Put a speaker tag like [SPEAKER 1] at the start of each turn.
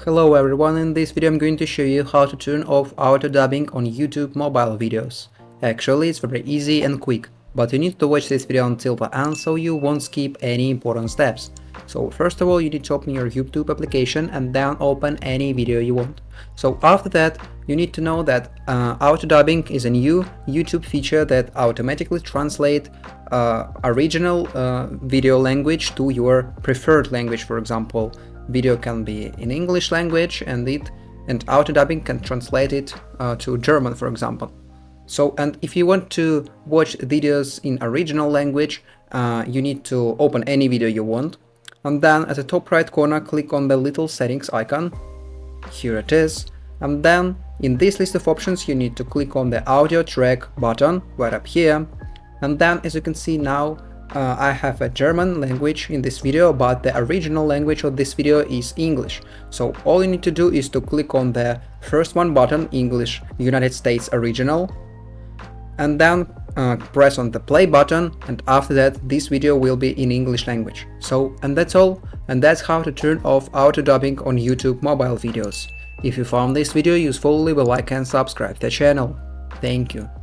[SPEAKER 1] Hello everyone, in this video I'm going to show you how to turn off auto dubbing on YouTube mobile videos. Actually, it's very easy and quick, but you need to watch this video until the end so you won't skip any important steps. So first of all, you need to open your YouTube application and then open any video you want. So after that, you need to know that auto dubbing is a new YouTube feature that automatically translates original video language to your preferred language. For example, video can be in English language and auto dubbing can translate it to German, for example. So, and if you want to watch videos in original language, you need to open any video you want, and then at the top right corner click on the little settings icon. Here it is. And then in this list of options you need to click on the audio track button right up here. And then, as you can see now, I have a German language in this video, but the original language of this video is English. So all you need to do is to click on the first one button, English United States Original, and then press on the play button, and after that this video will be in English language. So, and that's all, and that's how to turn off auto dubbing on YouTube mobile videos. If you found this video useful, leave a like and subscribe the channel. Thank you.